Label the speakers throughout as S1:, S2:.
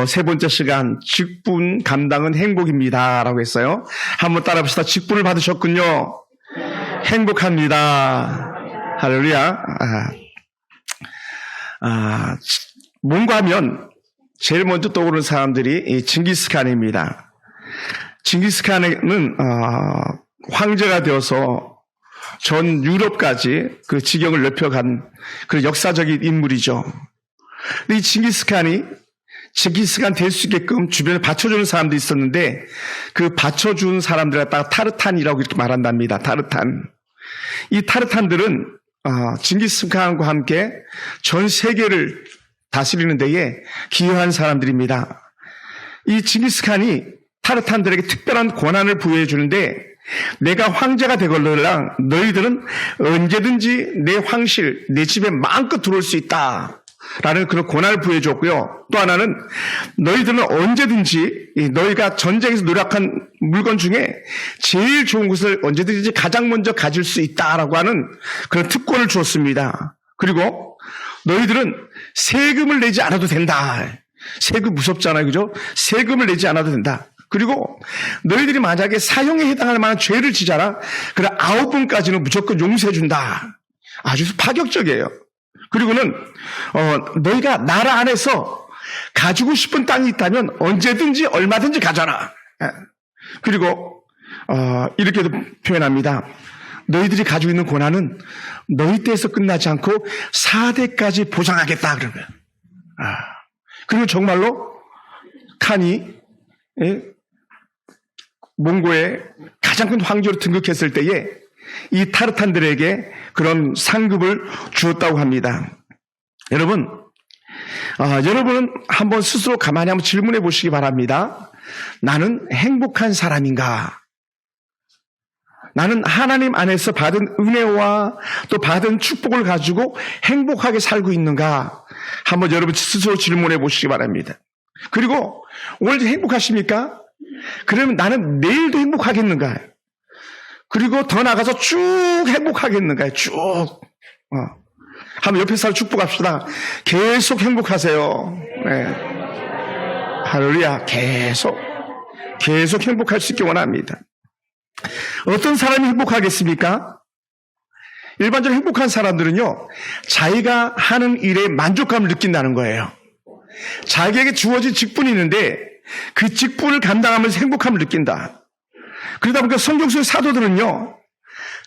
S1: 세 번째 시간 직분 감당은 행복입니다 라고 했어요. 한번 따라 봅시다. 직분을 받으셨군요. 행복합니다. 할렐루야. 뭔가 하면 제일 먼저 떠오르는 사람들이 이 징기스칸입니다. 징기스칸은 황제가 되어서 전 유럽까지 그 지경을 넓혀간 그 역사적인 인물이죠. 근데 이 징기스칸 될 수 있게끔 주변에 받쳐주는 사람도 있었는데 그 받쳐준 사람들 갖다가 타르탄이라고 이렇게 말한답니다. 타르탄. 이 타르탄들은 징기스칸과 함께 전 세계를 다스리는 데에 기여한 사람들입니다. 이 징기스칸이 타르탄들에게 특별한 권한을 부여해 주는데 내가 황제가 되걸라 너희들은 언제든지 내 황실, 내 집에 마음껏 들어올 수 있다 라는 그런 권한을 부여해 줬고요. 또 하나는 너희들은 언제든지 너희가 전쟁에서 노력한 물건 중에 제일 좋은 것을 언제든지 가장 먼저 가질 수 있다라고 하는 그런 특권을 주었습니다. 그리고 너희들은 세금을 내지 않아도 된다. 세금 무섭잖아요. 그죠? 세금을 내지 않아도 된다. 그리고 너희들이 만약에 사형에 해당할 만한 죄를 지잖아. 그래 9번까지는 무조건 용서해 준다. 아주 파격적이에요. 그리고는 너희가 나라 안에서 가지고 싶은 땅이 있다면 언제든지 얼마든지 가져라. 그리고 이렇게도 표현합니다. 너희들이 가지고 있는 고난은 너희 때에서 끝나지 않고 4대까지 보장하겠다 그러면. 그리고 정말로 칸이 몽고의 가장 큰 황제로 등극했을 때에 이 타르탄들에게 그런 상급을 주었다고 합니다. 여러분은 한번 스스로 가만히 한번 질문해 보시기 바랍니다. 나는 행복한 사람인가? 나는 하나님 안에서 받은 은혜와 또 받은 축복을 가지고 행복하게 살고 있는가? 한번 여러분 스스로 질문해 보시기 바랍니다. 그리고 오늘 행복하십니까? 그러면 나는 내일도 행복하겠는가? 그리고 더 나가서 쭉 행복하겠는가? 쭉. 한번 옆에 사람 축복합시다. 계속 행복하세요. 네. 할렐루야. 계속 행복할 수 있기 원합니다. 어떤 사람이 행복하겠습니까? 일반적으로 행복한 사람들은요, 자기가 하는 일에 만족감을 느낀다는 거예요. 자기에게 주어진 직분이 있는데 그 직분을 감당하면서 행복감을 느낀다. 그러다 보니까 성경 속 사도들은요,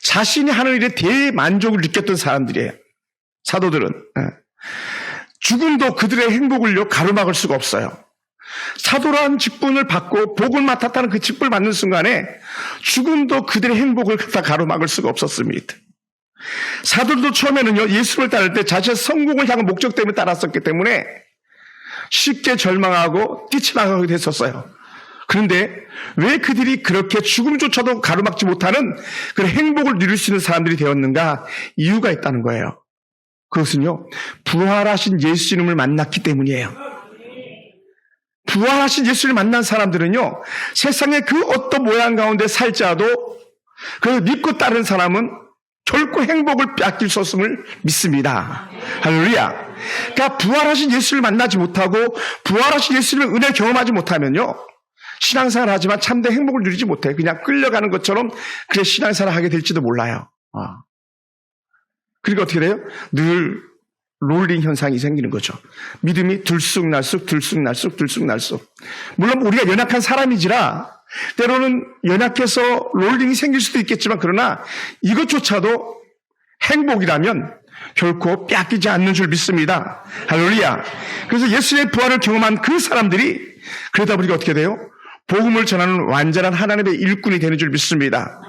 S1: 자신이 하는 일에 대만족을 느꼈던 사람들이에요. 사도들은. 죽음도 그들의 행복을요, 가로막을 수가 없어요. 사도라는 직분을 받고 복을 맡았다는 그 직분을 받는 순간에 죽음도 그들의 행복을 갖다 가로막을 수가 없었습니다. 사도들도 처음에는요, 예수를 따를 때 자신의 성공을 향한 목적 때문에 따랐었기 때문에 쉽게 절망하고 뛰쳐나가게 됐었어요. 그런데 왜 그들이 그렇게 죽음조차도 가로막지 못하는 그런 행복을 누릴 수 있는 사람들이 되었는가? 이유가 있다는 거예요. 그것은요, 부활하신 예수님을 만났기 때문이에요. 부활하신 예수를 만난 사람들은요, 세상의 그 어떤 모양 가운데 살자도 그걸 믿고 따른 사람은 결코 행복을 빼앗길 수 없음을 믿습니다. 할렐루야. 그러니까 부활하신 예수를 만나지 못하고 부활하신 예수를 은혜 경험하지 못하면요, 신앙생활 하지만 참된 행복을 누리지 못해요. 그냥 끌려가는 것처럼 그래 신앙생활 하게 될지도 몰라요. 그러니까 어떻게 돼요? 늘 롤링 현상이 생기는 거죠. 믿음이 들쑥날쑥. 물론 우리가 연약한 사람이지라 때로는 연약해서 롤링이 생길 수도 있겠지만 그러나 이것조차도 행복이라면 결코 빼앗기지 않는 줄 믿습니다. 할렐루야. 그래서 예수의 부활을 경험한 그 사람들이 그러다 보니까 어떻게 돼요? 복음을 전하는 완전한 하나님의 일꾼이 되는 줄 믿습니다.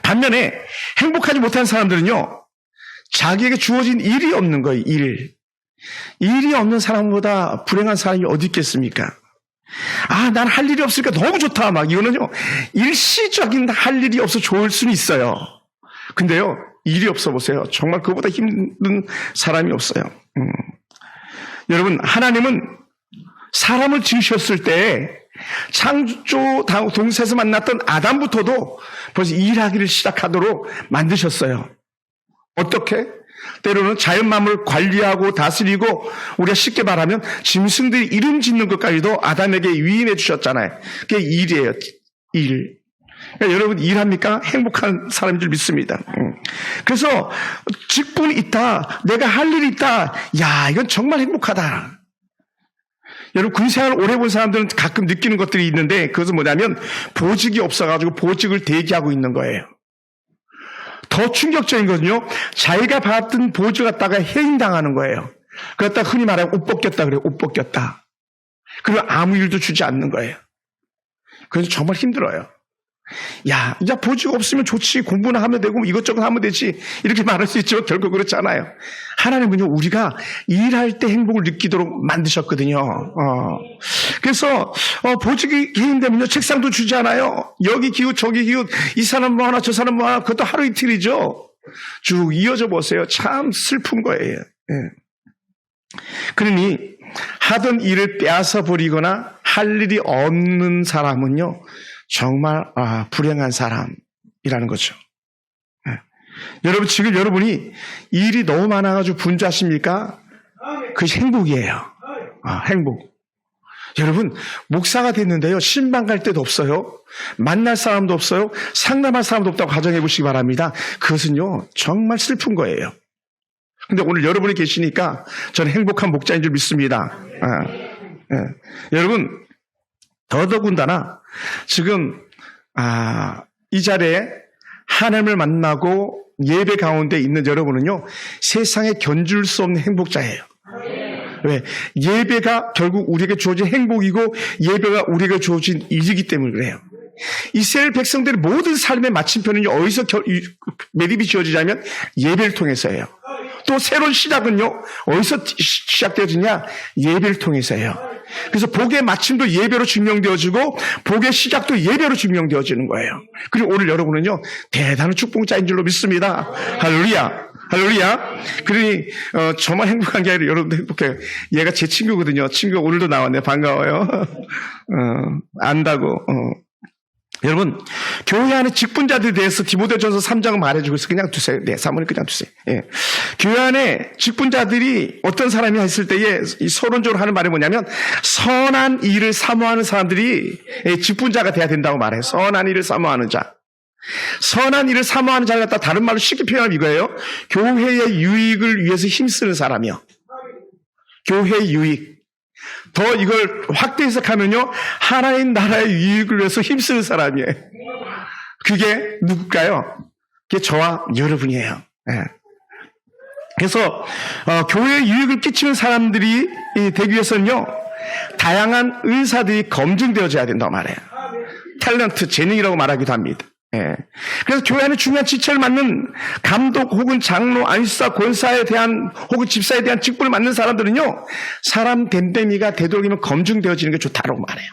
S1: 반면에 행복하지 못한 사람들은요, 자기에게 주어진 일이 없는 거예요. 일이 없는 사람보다 불행한 사람이 어디 있겠습니까? 난 할 일이 없으니까 너무 좋다. 이거는요, 일시적인 할 일이 없어 좋을 수는 있어요. 근데요, 일이 없어 보세요. 정말 그보다 힘든 사람이 없어요. 여러분, 하나님은 사람을 지으셨을 때 창조 동산에서 만났던 아담부터도 벌써 일하기를 시작하도록 만드셨어요. 어떻게? 때로는 자연 만물을 관리하고 다스리고 우리가 쉽게 말하면 짐승들이 이름 짓는 것까지도 아담에게 위임해 주셨잖아요. 그게 일이에요. 일. 그러니까 여러분 일합니까? 행복한 사람인 줄 믿습니다. 그래서 직분이 있다. 내가 할 일이 있다. 야, 이건 정말 행복하다. 여러분 군생활 오래 본 사람들은 가끔 느끼는 것들이 있는데 그것은 뭐냐면 보직이 없어가지고 보직을 대기하고 있는 거예요. 더 충격적인 것은요. 자기가 받았던 보직 갖다가 해임당하는 거예요. 그렇다 흔히 말하면 옷 벗겼다 그래요. 옷 벗겼다. 그리고 아무 일도 주지 않는 거예요. 그래서 정말 힘들어요. 야, 이제 보직 없으면 좋지. 공부나 하면 되고 이것저것 하면 되지. 이렇게 말할 수 있지만 결국 그렇지 않아요. 하나님은요, 우리가 일할 때 행복을 느끼도록 만드셨거든요. 그래서 보직이 해임되면요, 책상도 주지 않아요. 여기 기웃 저기 기웃, 이 사람 뭐 하나 저 사람 뭐 하나, 그것도 하루 이틀이죠. 쭉 이어져 보세요. 참 슬픈 거예요. 그러니 하던 일을 빼앗아 버리거나 할 일이 없는 사람은요, 정말 불행한 사람이라는 거죠. 여러분 지금 여러분이 일이 너무 많아가지고 분주하십니까? 그것이 행복이에요. 행복. 여러분 목사가 됐는데요. 신방 갈 데도 없어요. 만날 사람도 없어요. 상담할 사람도 없다고 가정해 보시기 바랍니다. 그것은요 정말 슬픈 거예요. 근데 오늘 여러분이 계시니까 저는 행복한 목자인 줄 믿습니다. 여러분 더더군다나 지금 이 자리에 하나님을 만나고 예배 가운데 있는 여러분은요 세상에 견줄 수 없는 행복자예요. 왜? 예배가 결국 우리에게 주어진 행복이고 예배가 우리에게 주어진 일이기 때문에 그래요. 이스라엘 백성들의 모든 삶의 마침표는 어디서 매듭이 지어지냐면 예배를 통해서예요. 또 새로운 시작은요 어디서 시작되어지냐? 예배를 통해서예요. 그래서 복의 마침도 예배로 증명되어지고 복의 시작도 예배로 증명되어지는 거예요. 그리고 오늘 여러분은요 대단한 축복자인 줄로 믿습니다. 할렐루야. 할렐루야. 그러니 저만 행복한 게 아니라 여러분도 행복해요. 얘가 제 친구거든요. 친구가 오늘도 나왔네. 반가워요. 안다고. 여러분 교회 안에 직분자들에 대해서 디모데전서 3장을 말해주고 있어요. 그냥 두세요. 네, 사모님 그냥 두세요. 예. 교회 안에 직분자들이 어떤 사람이 했을 때에 서론적으로 하는 말이 뭐냐면 선한 일을 사모하는 사람들이 직분자가 돼야 된다고 말해요. 선한 일을 사모하는 자. 선한 일을 사모하는 자를 갖다 다른 말로 쉽게 표현하면 이거예요. 교회의 유익을 위해서 힘쓰는 사람이요. 교회의 유익. 더 이걸 확대 해석하면요 하나님 나라의 유익을 위해서 힘쓰는 사람이에요. 그게 누굴까요? 그게 저와 여러분이에요. 그래서 교회에 유익을 끼치는 사람들이 되기 위해서는요 다양한 은사들이 검증되어져야 된다고 말해요. 탤런트, 재능이라고 말하기도 합니다. 그래서 교회 안에 중요한 지체를 맡는 감독 혹은 장로, 안수사, 권사에 대한 혹은 집사에 대한 직분을 맡는 사람들은요 사람 댐댐이가 되도록이면 검증되어지는 게 좋다고 말해요.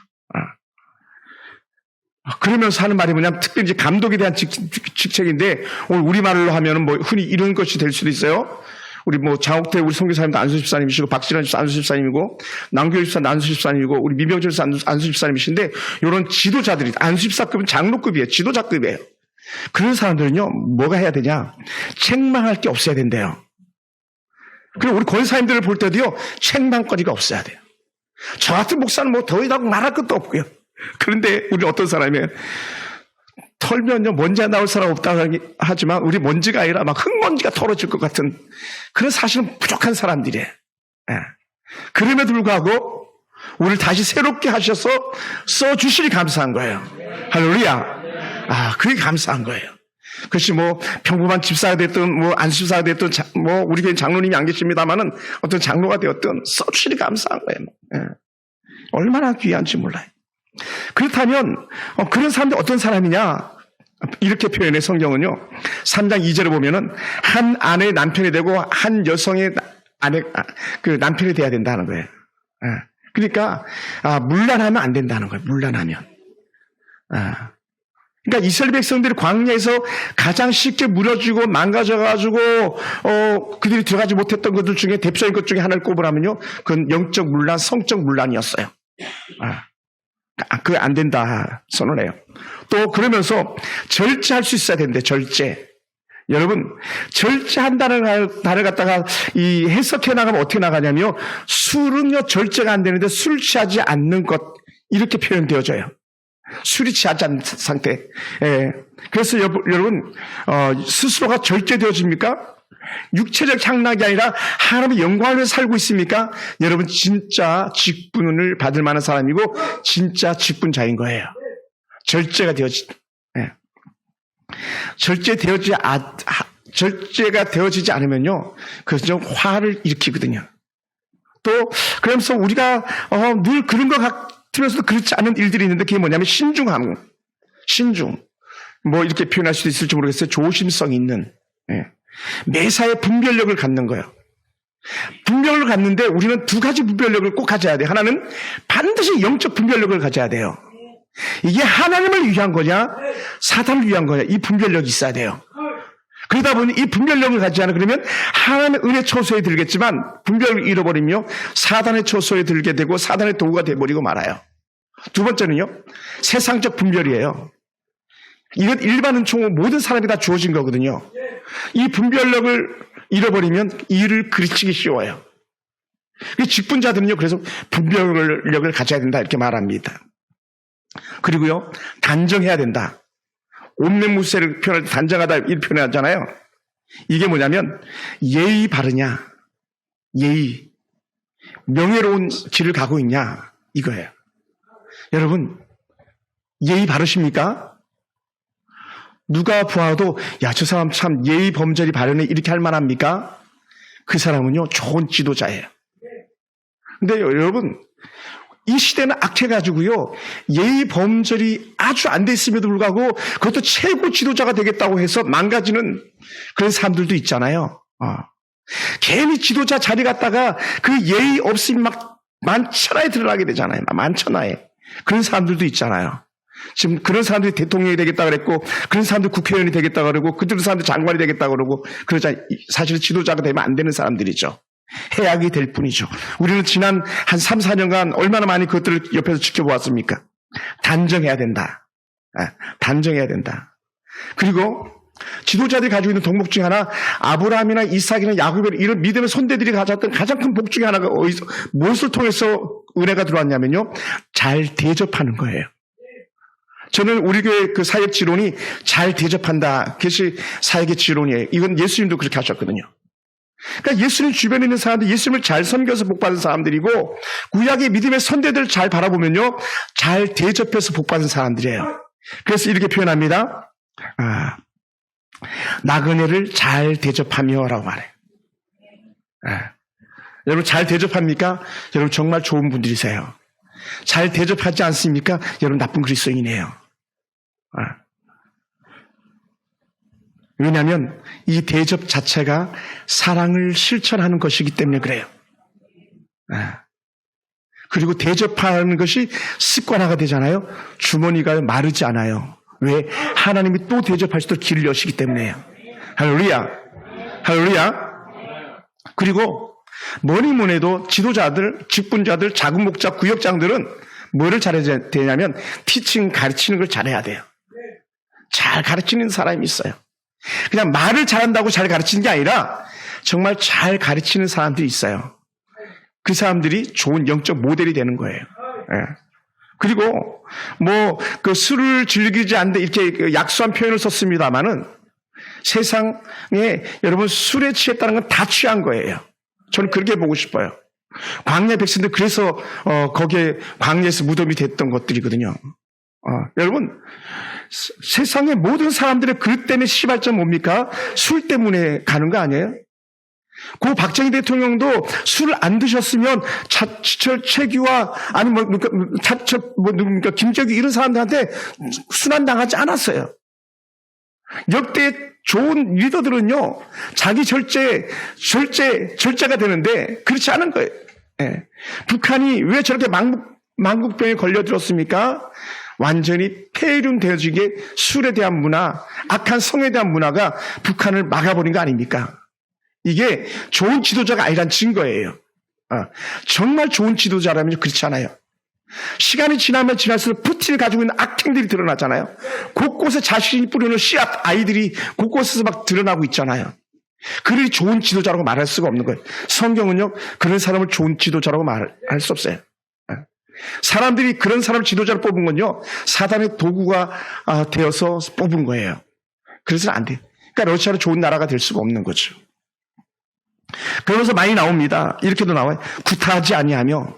S1: 그러면서 하는 말이 뭐냐면 특별히 이제 감독에 대한 직책인데 오늘 우리말로 하면은 뭐 흔히 이런 것이 될 수도 있어요. 우리 뭐 장옥태 우리 선교사님도 안수 집사님이시고 박지란 집사 안수 집사님이고 남교육 집사 안수 집사님이고 우리 미병철 집사 안수 집사님이신데 이런 지도자들이 안수 집사급은 장로급이에요. 지도자급이에요. 그런 사람들은요 뭐가 해야 되냐? 책망할 게 없어야 된대요. 그리고 우리 권사님들을 볼 때도요 책망거리가 없어야 돼요. 저 같은 목사는 뭐 더 이상 말할 것도 없고요. 그런데 우리 어떤 사람이에요? 털면요 먼지가 나올 사람 없다고 하지만 우리 먼지가 아니라 막 흙먼지가 털어질 것 같은 그런 사실은 부족한 사람들이에요. 그럼에도 불구하고 우리를 다시 새롭게 하셔서 써주시니 감사한 거예요. 할렐루야. 그게 감사한 거예요. 그것이 뭐 평범한 집사가 됐든 뭐 안수집사가 됐든 뭐 우리 교회 장로님이 안 계십니다만은 어떤 장로가 되었든 써주시니 감사한 거예요. 얼마나 귀한지 몰라요. 그렇다면 그런 사람들 어떤 사람이냐? 이렇게 표현해 성경은요. 3장 2절에 보면은 한 아내의 남편이 되고 한 여성의 그 남편이 돼야 된다는 거예요. 그러니까 문란하면 안 된다는 거예요. 문란하면. 그러니까 이스라엘 백성들이 광야에서 가장 쉽게 무너지고 망가져가지고 그들이 들어가지 못했던 것들 중에 대표적인 것 중에 하나를 꼽으라면요. 그건 영적 문란, 성적 문란이었어요. 그게 안 된다 선언해요. 또 그러면서 절제할 수 있어야 되는데 절제. 여러분, 절제한다는 단어를 갖다가 이 해석해 나가면 어떻게 나가냐면요. 술은요, 절제가 안 되는데 술 취하지 않는 것, 이렇게 표현되어져요. 술이 취하지 않은 상태. 예. 그래서 여러분, 스스로가 절제되어집니까? 육체적 향락이 아니라 하나님의 영광을 살고 있습니까? 여러분, 진짜 직분을 받을 만한 사람이고, 진짜 직분자인 거예요. 절제가 예. 절제가 되어지지 않으면요, 그래서 화를 일으키거든요. 또, 그러면서 우리가, 늘 그런 것 같으면서도 그렇지 않은 일들이 있는데, 그게 뭐냐면, 신중. 뭐, 이렇게 표현할 수도 있을지 모르겠어요. 조심성 있는, 예. 매사에 분별력을 갖는 거예요. 분별력을 갖는데, 우리는 두 가지 분별력을 꼭 가져야 돼요. 하나는 반드시 영적 분별력을 가져야 돼요. 이게 하나님을 위한 거냐, 사탄을 위한 거냐, 이 분별력이 있어야 돼요. 그러다 보니 이 분별력을 가지지 않아 그러면 하나님의 은혜 처소에 들겠지만 분별을 잃어버리며 사단의 처소에 들게 되고 사단의 도구가 되어버리고 말아요. 두 번째는요, 세상적 분별이에요. 이건 일반 은총은 모든 사람이 다 주어진 거거든요. 이 분별력을 잃어버리면 일을 그르치기 쉬워요. 직분자들은요, 그래서 분별력을 가져야 된다 이렇게 말합니다. 그리고요, 단정해야 된다. 옴내무새를 표현할 때 단정하다 이렇게 표현하잖아요. 이게 뭐냐면 예의 바르냐, 예의, 명예로운 길을 가고 있냐, 이거예요. 여러분, 예의 바르십니까? 누가 보아도 야, 저 사람 참 예의 범절이 바르네 이렇게 할 만합니까? 그 사람은요, 좋은 지도자예요. 근데 여러분, 이 시대는 악해가지고요, 예의 범절이 아주 안 돼 있음에도 불구하고 그것도 최고 지도자가 되겠다고 해서 망가지는 그런 사람들도 있잖아요. 괜히 지도자 자리 갔다가 그 예의 없음이 막 만천하에 드러나게 되잖아요. 만천하에. 그런 사람들도 있잖아요. 지금 그런 사람들이 대통령이 되겠다 그랬고, 그런 사람들 국회의원이 되겠다 그러고, 그들 사람들 장관이 되겠다 그러고, 그러자 사실 지도자가 되면 안 되는 사람들이죠. 해악이 될 뿐이죠. 우리는 지난 한 3, 4년간 얼마나 많이 그것들을 옆에서 지켜보았습니까? 단정해야 된다. 단정해야 된다. 그리고 지도자들이 가지고 있는 덕목 중에 하나, 아브라함이나 이삭이나 야곱이나 이런 믿음의 손대들이 가졌던 가장 큰 복 중에 하나가 무엇을 통해서 은혜가 들어왔냐면요, 잘 대접하는 거예요. 저는 우리 교회 그 사역 지론이 잘 대접한다. 그것이 사역의 지론이에요. 이건 예수님도 그렇게 하셨거든요. 그러니까 예수님 주변에 있는 사람들, 예수님을 잘 섬겨서 복받은 사람들이고, 구약의 믿음의 선대들을 잘 바라보면요, 잘 대접해서 복받은 사람들이에요. 그래서 이렇게 표현합니다. 나그네를 잘 대접하며 라고 말해요. 여러분, 잘 대접합니까? 여러분, 정말 좋은 분들이세요. 잘 대접하지 않습니까? 여러분, 나쁜 그리스도인이에요. 왜냐하면 이 대접 자체가 사랑을 실천하는 것이기 때문에 그래요. 그리고 대접하는 것이 습관화가 되잖아요. 주머니가 마르지 않아요. 왜? 하나님이 또 대접할 수 있도록 길을 여시기 때문에요. 할렐루야. 할렐루야. 그리고 뭐니 해도 지도자들, 직분자들, 자금 목자, 구역장들은 뭐를 잘해야 되냐면 티칭, 가르치는 걸 잘해야 돼요. 잘 가르치는 사람이 있어요. 그냥 말을 잘한다고 잘 가르치는 게 아니라 정말 잘 가르치는 사람들이 있어요. 그 사람들이 좋은 영적 모델이 되는 거예요. 그리고 그 술을 즐기지 않는데 이렇게 약소한 표현을 썼습니다만은 세상에 여러분 술에 취했다는 건 다 취한 거예요. 저는 그렇게 보고 싶어요. 광야 백성들 그래서 거기에 광야에서 무덤이 됐던 것들이거든요. 여러분, 세상의 모든 사람들의 그 때문에 시발점 뭡니까? 술 때문에 가는 거 아니에요? 고 박정희 대통령도 술을 안 드셨으면 차철, 최규와 아니 누굽니까 김재규 이런 사람들한테 순환당하지 않았어요. 역대 좋은 리더들은요, 자기 절제가 되는데 그렇지 않은 거예요. 북한이 왜 저렇게 망국병에 걸려들었습니까? 완전히 폐륜되어지게 술에 대한 문화, 악한 성에 대한 문화가 북한을 막아버린 거 아닙니까? 이게 좋은 지도자가 아니란 증거예요. 정말 좋은 지도자라면 그렇지 않아요. 시간이 지나면 지날수록 푸틴을 가지고 있는 악행들이 드러나잖아요. 곳곳에 자신이 뿌려놓은 씨앗 아이들이 곳곳에서 막 드러나고 있잖아요. 그들이 좋은 지도자라고 말할 수가 없는 거예요. 성경은요, 그런 사람을 좋은 지도자라고 말할 수 없어요. 사람들이 그런 사람 지도자를 뽑은 건요, 사단의 도구가 되어서 뽑은 거예요. 그래서는 안 돼요. 그러니까 러시아는 좋은 나라가 될 수가 없는 거죠. 그러면서 많이 나옵니다. 이렇게도 나와요. 구타하지 아니하며.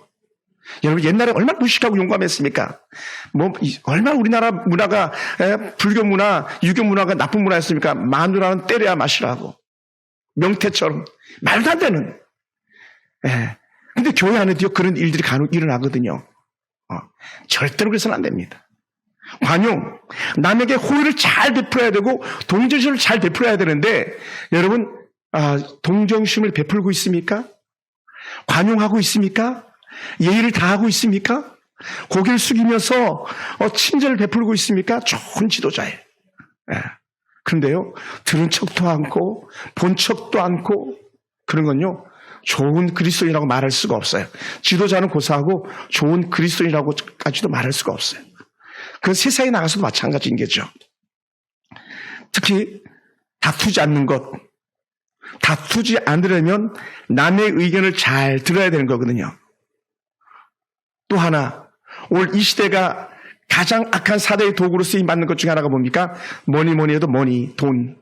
S1: 여러분, 옛날에 얼마나 무식하고 용감했습니까? 얼마나 우리나라 문화가, 불교 문화, 유교 문화가 나쁜 문화였습니까? 마누라는 때려야 마시라고. 명태처럼. 말도 안 되는. 근데 교회 안에도요, 그런 일들이 간혹 일어나거든요. 절대로 그래서는 안 됩니다. 관용, 남에게 호의를 잘 베풀어야 되고, 동정심을 잘 베풀어야 되는데, 여러분, 동정심을 베풀고 있습니까? 관용하고 있습니까? 예의를 다하고 있습니까? 고개를 숙이면서 친절을 베풀고 있습니까? 좋은 지도자예요. 그런데요, 들은 척도 않고 본 척도 않고 그런 건요, 좋은 그리스도인이라고 말할 수가 없어요. 지도자는 고사하고 좋은 그리스도인이라고까지도 말할 수가 없어요. 그 세상에 나가서도 마찬가지인 거죠. 특히 다투지 않는 것, 다투지 않으려면 남의 의견을 잘 들어야 되는 거거든요. 또 하나, 오늘 이 시대가 가장 악한 사대의 도구로 쓰임받는 것 중에 하나가 뭡니까? 뭐니 해도 돈.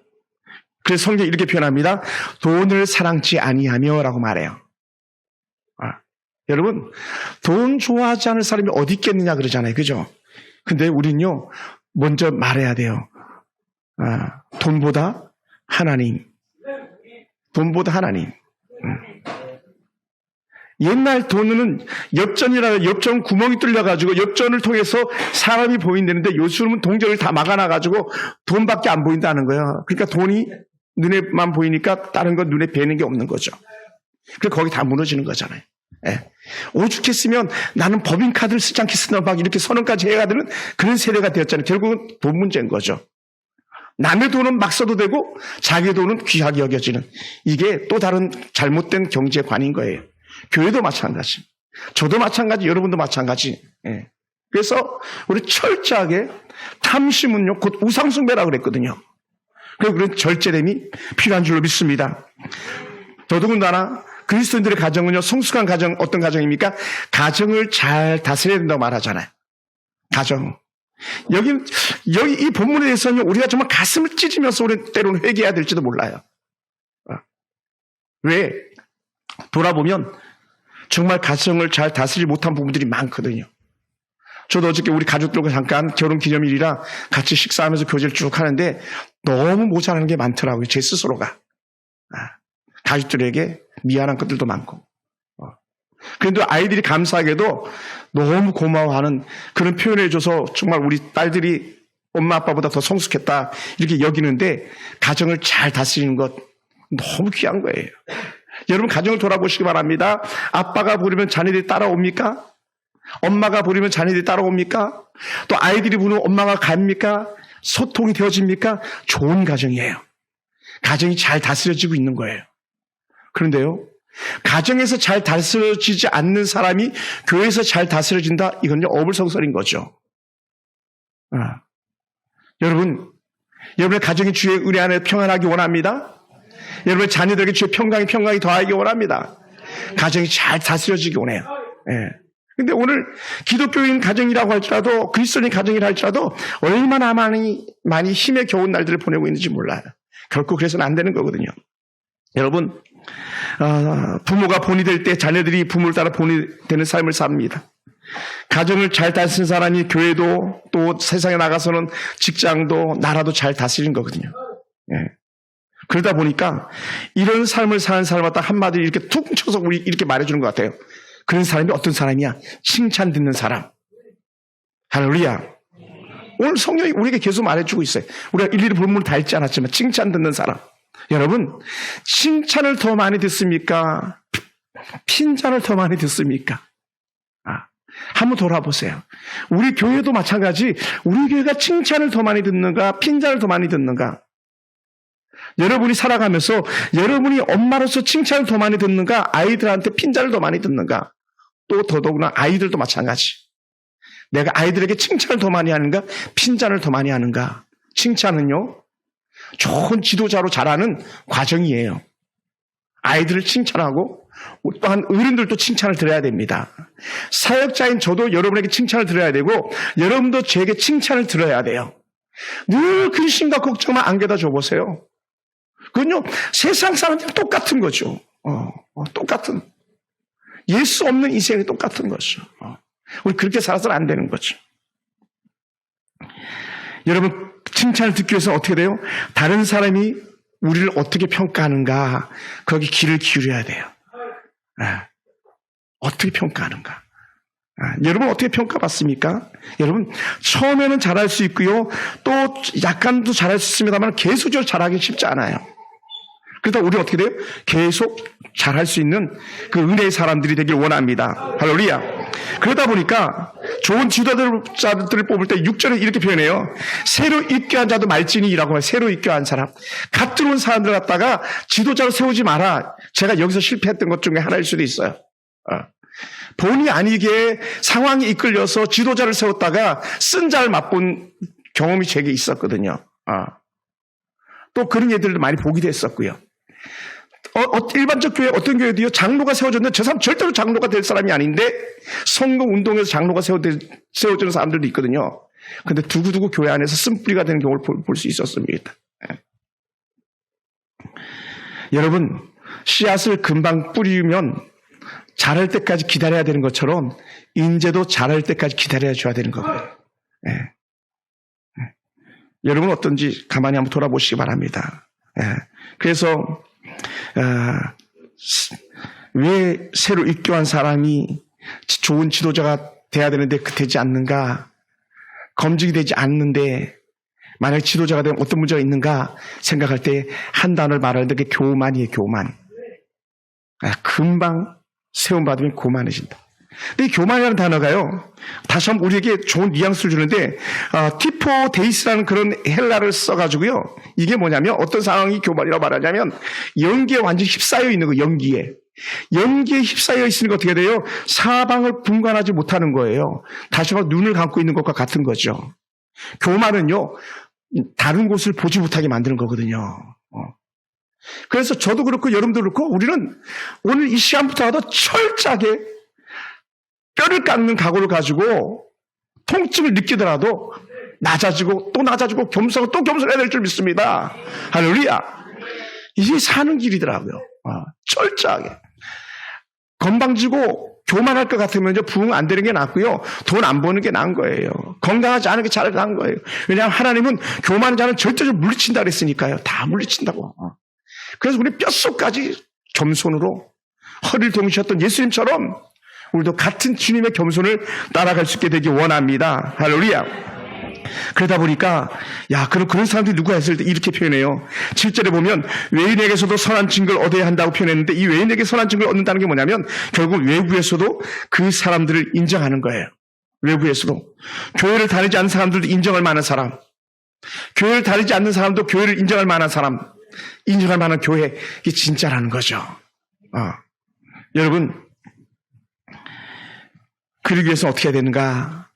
S1: 그래서 성경이 이렇게 표현합니다. 돈을 사랑치 아니하며 라고 말해요. 여러분, 돈 좋아하지 않을 사람이 어디 있겠느냐 그러잖아요. 그죠? 근데 우린요, 먼저 말해야 돼요. 돈보다 하나님. 돈보다 하나님. 옛날 돈은 엽전 구멍이 뚫려가지고 엽전을 통해서 사람이 보인다는데 요즘은 동전을 다 막아놔가지고 돈밖에 안 보인다는 거예요. 그러니까 돈이 눈에만 보이니까 다른 건 눈에 뵈는 게 없는 거죠. 그래서 거기 다 무너지는 거잖아요. 오죽했으면 나는 법인카드를 쓰지 않겠으나 막 이렇게 선언까지 해야 되는 그런 세대가 되었잖아요. 결국은 돈 문제인 거죠. 남의 돈은 막 써도 되고 자기 돈은 귀하게 여겨지는, 이게 또 다른 잘못된 경제관인 거예요. 교회도 마찬가지, 저도 마찬가지, 여러분도 마찬가지. 그래서 우리 철저하게, 탐심은요 곧 우상숭배라고 그랬거든요. 그래서 그런 절제됨이 필요한 줄로 믿습니다. 더더군다나 그리스도인들의 가정은요, 성숙한 가정, 어떤 가정입니까? 가정을 잘 다스려야 된다고 말하잖아요. 가정. 여기 이 본문에 대해서는 우리가 정말 가슴을 찢으면서 우리 때로는 회개해야 될지도 몰라요. 왜? 돌아보면 정말 가정을 잘 다스리지 못한 부분들이 많거든요. 저도 어저께 우리 가족들과 잠깐 결혼 기념일이라 같이 식사하면서 교제를 쭉 하는데 너무 모자라는 게 많더라고요. 제 스스로가. 가족들에게 미안한 것들도 많고. 그런데 아이들이 감사하게도 너무 고마워하는 그런 표현을 해줘서 정말 우리 딸들이 엄마 아빠보다 더 성숙했다 이렇게 여기는데, 가정을 잘 다스리는 것 너무 귀한 거예요. 여러분, 가정을 돌아보시기 바랍니다. 아빠가 부르면 자녀들이 따라옵니까? 엄마가 부르면 자녀들이 따라옵니까? 또 아이들이 부르면 엄마가 갑니까? 소통이 되어집니까? 좋은 가정이에요. 가정이 잘 다스려지고 있는 거예요. 그런데요, 가정에서 잘 다스려지지 않는 사람이 교회에서 잘 다스려진다? 이건요, 어불성설인 거죠. 여러분의 가정이 주의 은혜 안에 평안하기 원합니다. 여러분의 자녀들에게 주의 평강이 더하기 원합니다. 가정이 잘 다스려지기 원해요. 근데 오늘 기독교인 가정이라고 할지라도, 그리스도인 가정이라 할지라도 얼마나 많이 힘에 겨운 날들을 보내고 있는지 몰라요. 결코 그래서는 안 되는 거거든요. 여러분, 부모가 본이 될 때 자녀들이 부모를 따라 본이 되는 삶을 삽니다. 가정을 잘 다스리는 사람이 교회도, 또 세상에 나가서는 직장도 나라도 잘 다스리는 거거든요. 그러다 보니까 이런 삶을 사는 사람마다 한마디로 이렇게 툭 쳐서 우리 이렇게 말해주는 것 같아요. 그런 사람이 어떤 사람이야? 칭찬 듣는 사람. 할렐루야. 오늘 성경이 우리에게 계속 말해주고 있어요. 우리가 일일이 본문을 다 읽지 않았지만 칭찬 듣는 사람. 여러분, 칭찬을 더 많이 듣습니까? 핀잔을 더 많이 듣습니까? 한번 돌아보세요. 우리 교회도 마찬가지. 우리 교회가 칭찬을 더 많이 듣는가, 핀잔을 더 많이 듣는가? 여러분이 살아가면서 여러분이 엄마로서 칭찬을 더 많이 듣는가, 아이들한테 핀잔을 더 많이 듣는가? 또 더더구나 아이들도 마찬가지. 내가 아이들에게 칭찬을 더 많이 하는가? 핀잔을 더 많이 하는가? 칭찬은요, 좋은 지도자로 자라는 과정이에요. 아이들을 칭찬하고 또한 어른들도 칭찬을 들어야 됩니다. 사역자인 저도 여러분에게 칭찬을 들어야 되고 여러분도 저에게 칭찬을 들어야 돼요. 늘 근심과 걱정만 안겨다 줘보세요. 그건요, 세상 사람들이 똑같은 거죠. 똑같은. 예수 없는 인생이 똑같은 거죠. 우리 그렇게 살아서는 안 되는 거죠. 여러분, 칭찬을 듣기 위해서는 어떻게 돼요? 다른 사람이 우리를 어떻게 평가하는가, 거기 귀를 기울여야 돼요. 어떻게 평가하는가. 여러분 어떻게 평가받습니까? 여러분 처음에는 잘할 수 있고요, 또 약간도 잘할 수 있습니다만 계속적으로 잘하기 쉽지 않아요. 그러다 우리 어떻게 돼요? 계속 잘할 수 있는 그 은혜의 사람들이 되길 원합니다. 할렐루야. 그러다 보니까 좋은 지도자들을 뽑을 때 6절에 이렇게 표현해요. 새로 입교한 자도 말진이라고 해요. 새로 입교한 사람. 갓 들어온 사람들 갖다가 지도자로 세우지 마라. 제가 여기서 실패했던 것 중에 하나일 수도 있어요. 본의 아니게 상황이 이끌려서 지도자를 세웠다가 쓴 자를 맛본 경험이 제게 있었거든요. 또 그런 예들도 많이 보기도 했었고요. 일반적 교회, 어떤 교회도요, 장로가 세워졌는데 저 사람 절대로 장로가 될 사람이 아닌데 선거 운동에서 장로가 세워지는 사람들도 있거든요. 근데 두고두고 교회 안에서 쓴뿌리가 되는 경우를 볼 수 있었습니다. 여러분, 씨앗을 금방 뿌리면 자랄 때까지 기다려야 되는 것처럼 인재도 자랄 때까지 기다려야 줘야 되는 거고요. 여러분 어떤지 가만히 한번 돌아보시기 바랍니다. 그래서 왜 새로 입교한 사람이 좋은 지도자가 돼야 되는데 되지 않는가? 검증이 되지 않는데 만약에 지도자가 되면 어떤 문제가 있는가 생각할 때 한 단어를 말하는데 그게 교만이에요. 교만. 금방 세움받으면 교만해진다. 근데 이 교만이라는 단어가요, 다시 한번 우리에게 좋은 뉘앙스를 주는데, 티포 데이스라는 그런 헬라를 써가지고요, 이게 뭐냐면, 어떤 상황이 교만이라고 말하냐면, 연기에 완전히 휩싸여 있는 거, 연기에 휩싸여 있으니까 어떻게 돼요? 사방을 분간하지 못하는 거예요. 다시 한번 눈을 감고 있는 것과 같은 거죠. 교만은요, 다른 곳을 보지 못하게 만드는 거거든요. 그래서 저도 그렇고 여러분도 그렇고 우리는 오늘 이 시간부터라도 철저하게 뼈를 깎는 각오를 가지고 통증을 느끼더라도 낮아지고 또 낮아지고 겸손하고 또 겸손해야 될 줄 믿습니다. 할렐루야. 이게 사는 길이더라고요. 철저하게. 건방지고 교만할 것 같으면 부흥 안 되는 게 낫고요. 돈 안 버는 게 나은 거예요. 건강하지 않은 게 잘 나은 거예요. 왜냐하면 하나님은 교만한 자는 절대적으로 물리친다 그랬으니까요. 다 물리친다고. 그래서 우리 뼛속까지 겸손으로 허리를 동이셨던 예수님처럼 우리도 같은 주님의 겸손을 따라갈 수 있게 되기 원합니다. 할렐루야. 그러다 보니까 그런 사람들이 누가 했을 때 이렇게 표현해요. 7절에 보면 외인에게서도 선한 증거를 얻어야 한다고 표현했는데, 이 외인에게 선한 증거를 얻는다는 게 뭐냐면 결국 외부에서도 그 사람들을 인정하는 거예요. 외부에서도 교회를 다니지 않는 사람들도 인정할 만한 사람, 교회를 다니지 않는 사람도 교회를 인정할 만한 사람, 인정할 만한 교회, 이게 진짜라는 거죠. 여러분, 그러기 위해서 어떻게 해야 되는가?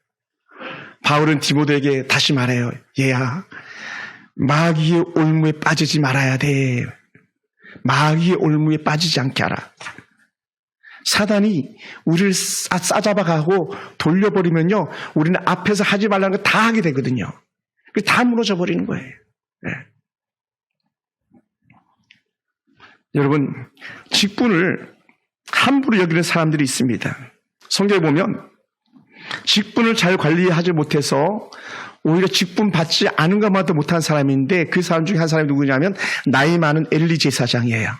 S1: 바울은 디모데에게 다시 말해요. 얘야, 마귀의 올무에 빠지지 말아야 돼. 마귀의 올무에 빠지지 않게 하라. 사단이 우리를 싸잡아가고 돌려버리면요, 우리는 앞에서 하지 말라는 거 다 하게 되거든요. 다 무너져 버리는 거예요. 네. 여러분, 직분을 함부로 여기는 사람들이 있습니다. 성경에 보면 직분을 잘 관리하지 못해서 오히려 직분 받지 않은 것만도 못한 사람인데, 그 사람 중에 한 사람이 누구냐면 나이 많은 엘리 제사장이에요.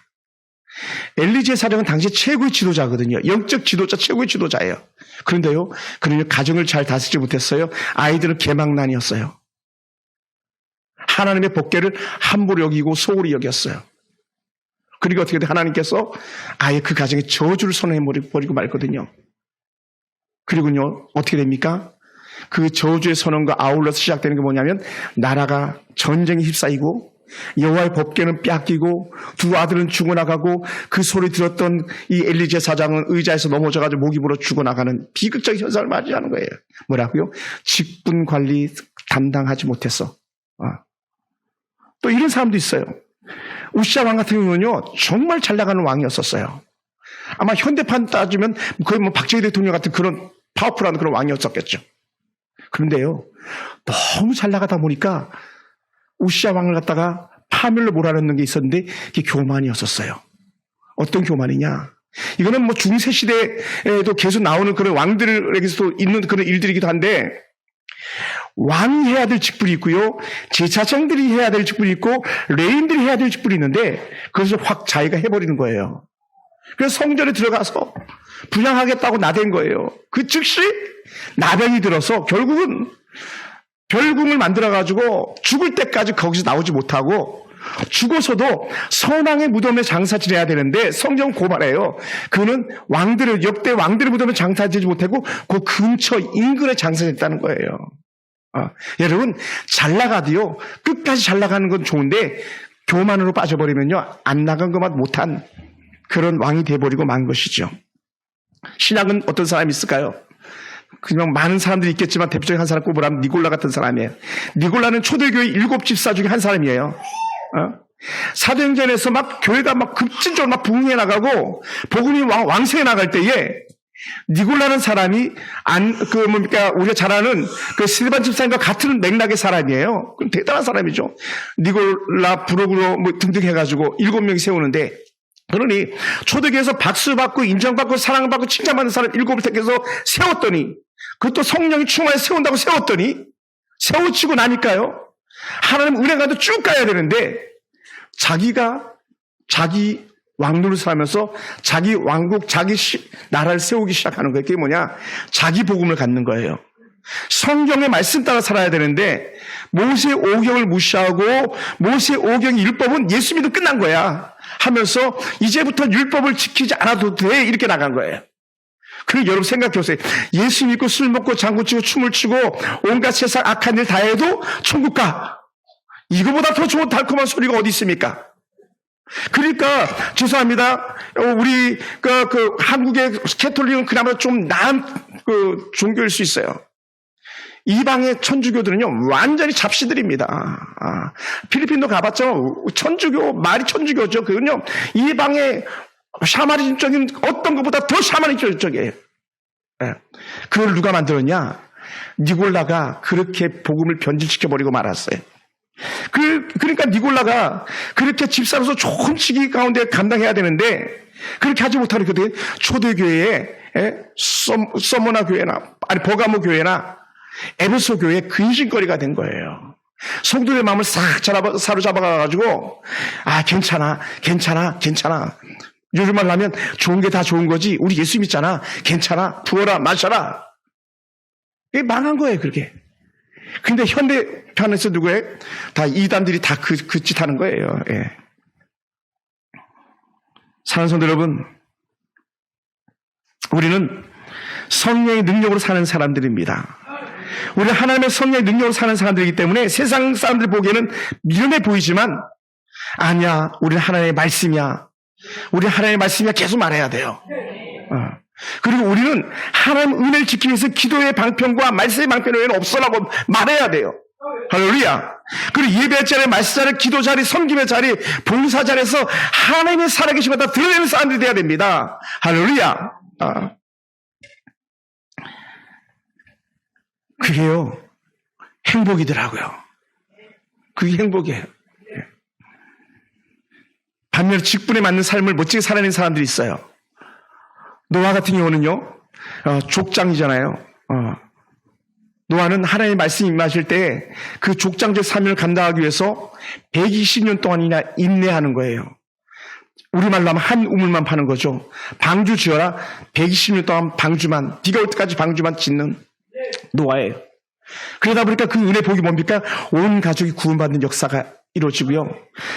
S1: 엘리 제사장은 당시 최고의 지도자거든요. 영적 지도자, 최고의 지도자예요. 그런데요, 그는 가정을 잘 다스리지 못했어요. 아이들은 개망난이었어요. 하나님의 법궤를 함부로 여기고 소홀히 여겼어요. 그리고 어떻게 돼? 하나님께서 아예 그 가정에 저주를 선언해버리고 말거든요. 그리고요, 어떻게 됩니까? 그 저주의 선언과 아울러서 시작되는 게 뭐냐면 나라가 전쟁에 휩싸이고 여호와의 법궤는 뺏기고 두 아들은 죽어나가고 그 소리 들었던 이 엘리제 사장은 의자에서 넘어져가지고 목이 불어 죽어나가는 비극적 현상을 맞이하는 거예요. 뭐라고요? 직분 관리 담당하지 못했어. 또 이런 사람도 있어요. 우시아 왕 같은 경우는요, 정말 잘 나가는 왕이었었어요. 아마 현대판 따지면 거의 뭐 박정희 대통령 같은 그런 파워풀한 그런 왕이었었겠죠. 그런데요, 너무 잘 나가다 보니까 우시아 왕을 갖다가 파멸로 몰아넣는 게 있었는데 그게 교만이었었어요. 어떤 교만이냐? 이거는 뭐 중세 시대에도 계속 나오는 그런 왕들에게서도 있는 그런 일들이기도 한데, 왕이 해야 될 직분이 있고요, 제사장들이 해야 될 직분이 있고, 레인들이 해야 될 직분이 있는데 그것을 확 자기가 해버리는 거예요. 그래서 성전에 들어가서 분양하겠다고 나댄 거예요. 그 즉시 나병이 들어서 결국은 별궁을 만들어가지고 죽을 때까지 거기서 나오지 못하고, 죽어서도 선왕의 무덤에 장사 지내야 되는데 성경 고발해요. 그는 역대 왕들의 무덤에 장사 지내지 못하고 그 근처 인근에 장사 지냈다는 거예요. 여러분, 잘 나가도요, 끝까지 잘 나가는 건 좋은데 교만으로 빠져버리면요, 안 나간 것만 못한 그런 왕이 돼버리고 만 것이죠. 신약은 어떤 사람이 있을까요? 그냥 많은 사람들이 있겠지만 대표적인 한 사람 꼽으라면 니골라 같은 사람이에요. 니골라는 초대교회 7 집사 중에 한 사람이에요. 사도행전에서 막 교회가 막 급진적으로 막 부흥해 나가고 복음이 왕성해 나갈 때에 니골라는 사람이 우리가 잘 아는 그 스데반 집사님과 같은 맥락의 사람이에요. 대단한 사람이죠. 니골라 부록으로 뭐 등등 해가지고 7명이 세우는데, 그러니 초대교회에서 박수받고 인정받고 사랑받고 칭찬받는 사람 7을 택해서 세웠더니, 그것도 성령이 충만해 세운다고 세웠더니, 세워치고 나니까요, 하나님 은혜가도 쭉 가야 되는데 자기 왕노릇을 살면서 자기 왕국, 자기 나라를 세우기 시작하는 거예요. 그게 뭐냐? 자기 복음을 갖는 거예요. 성경의 말씀 따라 살아야 되는데 모세 오경을 무시하고 모세 오경의 율법은 예수 믿으면 끝난 거야 하면서 이제부터 율법을 지키지 않아도 돼, 이렇게 나간 거예요. 그리고 여러분 생각해 보세요. 예수 믿고 술 먹고 장구 치고 춤을 추고 온갖 세상 악한 일 다 해도 천국 가. 이거보다 더 좋은 달콤한 소리가 어디 있습니까? 그러니까 죄송합니다. 우리 그 한국의 캐톨릭은 그나마 좀 나은 그 종교일 수 있어요. 이방의 천주교들은요, 완전히 잡시들입니다. 필리핀도 가봤죠. 천주교, 말이 천주교죠. 그건요, 이방의 샤머니즘적인 어떤 것보다 더 샤머니즘적이에요. 그걸 누가 만들었냐? 니골라가 그렇게 복음을 변질시켜버리고 말았어요. 그러니까 니골라가 그렇게 집사로서 좋은 직위 가운데 감당해야 되는데 그렇게 하지 못하는 게 초대교회에 서머나 교회나 버가모 교회나 에베소 교회의 근심거리가 된 거예요. 성도의 마음을 싹 사로잡아가지고 괜찮아. 요즘 말 하면 좋은 게 다 좋은 거지. 우리 예수 믿잖아. 괜찮아. 부어라 마셔라. 이게 망한 거예요, 그렇게. 근데 현대편에서 누구예요? 다 이단들이 다 그 짓 하는 거예요. 예. 사랑하는 성도 여러분, 우리는 성령의 능력으로 사는 사람들입니다. 우리는 하나님의 성령의 능력으로 사는 사람들이기 때문에 세상 사람들 보기에는 미련해 보이지만 아니야, 우리는 하나님의 말씀이야. 우리 하나님의 말씀이야 계속 말해야 돼요. 그리고 우리는 하나님 은혜를 지키기 위해서 기도의 방편과 말씀의 방편 외에는 없어라고 말해야 돼요. 할렐루야. 그리고 예배 자리, 말씀 자리, 기도 자리, 섬김의 자리, 봉사 자리에서 하나님의 살아계신 걸 다 드러내는 사람들이 돼야 됩니다. 할렐루야. 그게요, 행복이더라고요. 그게 행복이에요. 반면에 직분에 맞는 삶을 멋지게 살아내는 사람들이 있어요. 노아 같은 경우는요, 족장이잖아요. 노아는 하나님의 말씀이 임하실 때 그 족장적 사명을 감당하기 위해서 120년 동안이나 인내하는 거예요. 우리말로 하면 한 우물만 파는 거죠. 방주 지어라. 120년 동안 방주만, 비가 올 때까지 방주만 짓는 노아예요. 그러다 보니까 그 은혜 복이 뭡니까? 온 가족이 구원받는 역사가 이루어지고요.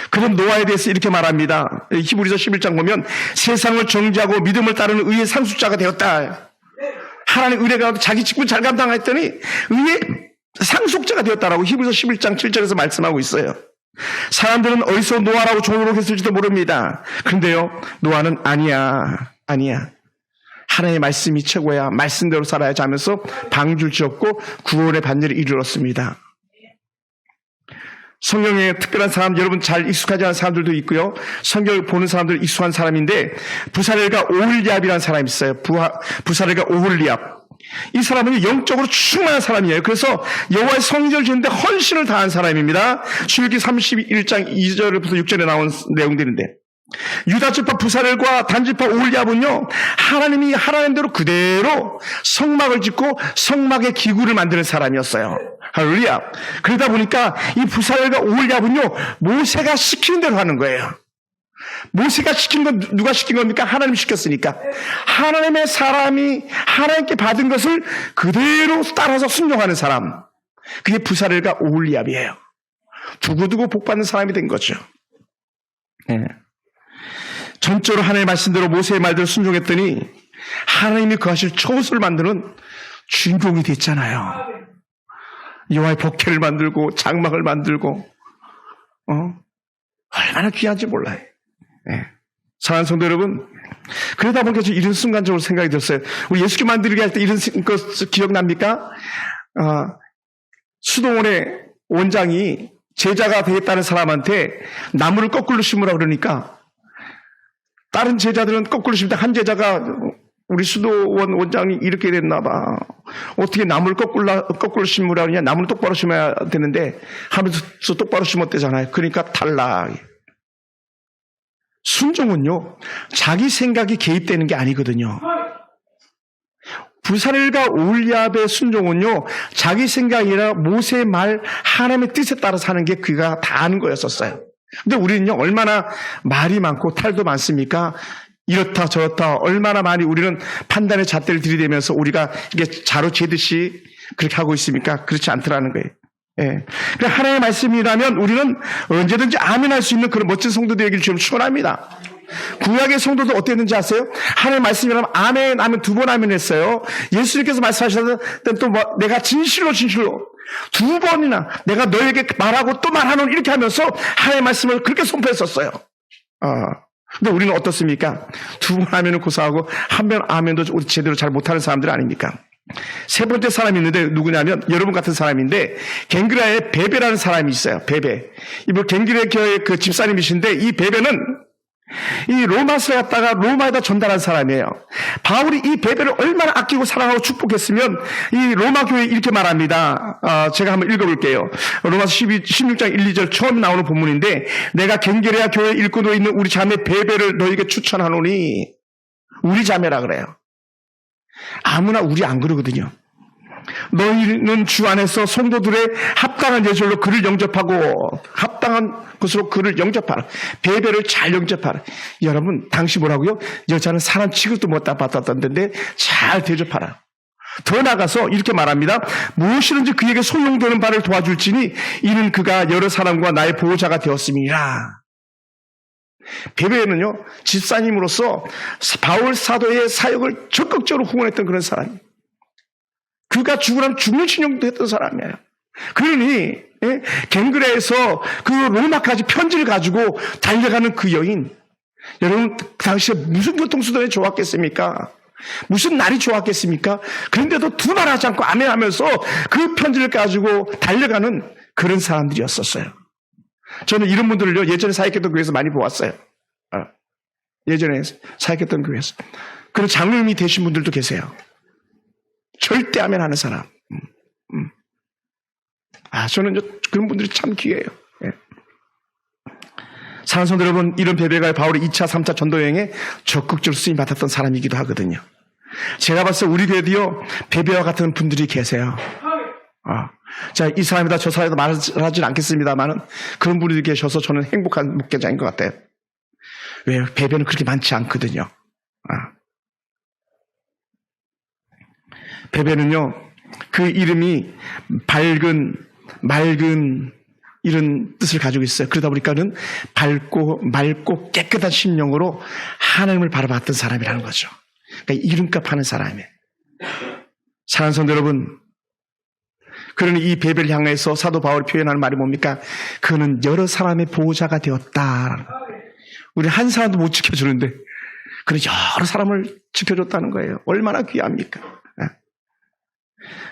S1: 그럼 노아에 대해서 이렇게 말합니다. 히브리서 11장 보면 세상을 정죄하고 믿음을 따르는 의의 상속자가 되었다. 하나님 은혜가 자기 직분 잘 감당했더니 의의 상속자가 되었다라고 히브리서 11장 7절에서 말씀하고 있어요. 사람들은 어디서 노아라고 종으로 했을지도 모릅니다. 그런데요, 노아는 아니야. 하나님의 말씀이 최고야. 말씀대로 살아야지 하면서 방주를 지었고 구원의 반열에 이르렀습니다. 성경에 특별한 사람, 여러분 잘 익숙하지 않은 사람들도 있고요. 성경을 보는 사람들 익숙한 사람인데 부살엘과 오홀리압이라는 사람이 있어요. 부살엘과 오홀리압. 이 사람은 영적으로 충만한 사람이에요. 그래서 여호와의 성전을 짓는데 헌신을 다한 사람입니다. 출애굽기 31장 2절부터 6절에 나온 내용들인데 유다지파 부살엘과 단지파 오홀리압은요, 하나님이 하나님대로 그대로 성막을 짓고 성막의 기구를 만드는 사람이었어요. 할렐루야. 그러다 보니까 이 부살엘과 오홀리압은요, 모세가 시키는 대로 하는 거예요. 모세가 시킨 건 누가 시킨 겁니까? 하나님이 시켰으니까. 하나님의 사람이 하나님께 받은 것을 그대로 따라서 순종하는 사람, 그게 부살엘과 오홀리압이에요. 두고두고 복받는 사람이 된 거죠. 네. 전적으로 하나님의 말씀대로 모세의 말대로 순종했더니 하나님이 그 하실 처옷을 만드는 주인공이 됐잖아요. 여호와의 복회를 만들고 장막을 만들고 얼마나 귀한지 몰라요. 네. 사랑하는 성도 여러분, 그러다 보니까 이런 순간적으로 생각이 들었어요. 우리 예수교 만들기 할 때 이런 것 기억납니까? 수동원의 원장이 제자가 되겠다는 사람한테 나무를 거꾸로 심으라 그러니까 다른 제자들은 거꾸로 심는데 한 제자가 우리 수도원 원장이 이렇게 됐나 봐. 어떻게 나무를 거꾸로 심으라 그러냐. 나무는 똑바로 심어야 되는데 하면서 똑바로 심었대잖아요. 그러니까 탈락. 순종은요, 자기 생각이 개입되는 게 아니거든요. 부살엘과 오홀리압의 순종은요, 자기 생각이 아니라 모세의 말, 하나님의 뜻에 따라 사는 게 그가 다 아는 거였었어요. 근데 우리는요, 얼마나 말이 많고 탈도 많습니까? 이렇다 저렇다 얼마나 많이 우리는 판단의 잣대를 들이대면서 우리가 이게 자로 재듯이 그렇게 하고 있습니까? 그렇지 않더라는 거예요. 예. 그러니까 하나님의 말씀이라면 우리는 언제든지 아멘할 수 있는 그런 멋진 성도들에게 지금 축원합니다. 구약의 성도도 어땠는지 아세요? 하나님의 말씀이라면 아멘 하면 2번 아멘 했어요. 예수님께서 말씀하셨을 때는 또 내가 진실로 2번이나 내가 너에게 말하고 또 말하노니 이렇게 하면서 하나님의 말씀을 그렇게 선포했었어요. 근데 우리는 어떻습니까? 2번 아멘을 고사하고 한 번 아멘도 우리 제대로 잘 못하는 사람들 아닙니까? 세 번째 사람이 있는데 누구냐면 여러분 같은 사람인데 갱그라의 베베라는 사람이 있어요. 베베. 이분 갱그라 교회 그 집사님이신데 이 베베는 이 로마서에 갔다가 로마에다 전달한 사람이에요. 바울이 이 베베를 얼마나 아끼고 사랑하고 축복했으면 이 로마 교회에 이렇게 말합니다. 제가 한번 읽어볼게요. 로마서 16장 1, 2절 처음 나오는 본문인데 내가 갱그레아 교회에 일꾼으로 있는 우리 자매 베베를 너에게 추천하노니 우리 자매라 그래요. 아무나 우리 안 그러거든요. 너희는 주 안에서 성도들의 합당한 예절로 그를 영접하고 합당한 것으로 그를 영접하라. 베베를 잘 영접하라. 여러분 당시 뭐라고요? 여자는 사람 취급도 못 받았던데 잘 대접하라. 더 나가서 이렇게 말합니다. 무엇이든지 그에게 소용되는 바를 도와줄지니 이는 그가 여러 사람과 나의 보호자가 되었음이라. 베베는요, 집사님으로서 바울 사도의 사역을 적극적으로 후원했던 그런 사람이에요. 그가 죽으라면 죽는 신용도 했던 사람이에요. 그러니 갱그레에서 그 로마까지 편지를 가지고 달려가는 그 여인, 여러분 당시에 무슨 교통수단이 좋았겠습니까? 무슨 날이 좋았겠습니까? 그런데도 두 말 하지 않고 아멘하면서 그 편지를 가지고 달려가는 그런 사람들이었었어요. 저는 이런 분들을요, 예전에 사역했던 교회에서 많이 보았어요. 예전에 사역했던 교회에서. 그런 장로님이 되신 분들도 계세요. 절대 아멘 하는 사람. 저는 그런 분들이 참 귀해요. 예. 사랑하는 성도 여러분, 이런 베베가 바울의 2차, 3차 전도 여행에 적극적으로 쓰임 받았던 사람이기도 하거든요. 제가 봤을 때 우리 교회도요, 베베와 같은 분들이 계세요. 자, 이 사람이다 저 사람이다 말하진 않겠습니다만은 그런 분들이 계셔서 저는 행복한 목회자인 것 같아요. 왜요? 베베는 그렇게 많지 않거든요. 베베는요, 그 이름이 밝은, 맑은 이런 뜻을 가지고 있어요. 그러다 보니까는 밝고 맑고 깨끗한 심령으로 하나님을 바라봤던 사람이라는 거죠. 그러니까 이름값 하는 사람이에요. 사랑하는 성도 여러분, 그러니 이 베벨을 향해서 사도 바울이 표현하는 말이 뭡니까? 그는 여러 사람의 보호자가 되었다. 우리 한 사람도 못 지켜주는데 그는 여러 사람을 지켜줬다는 거예요. 얼마나 귀합니까?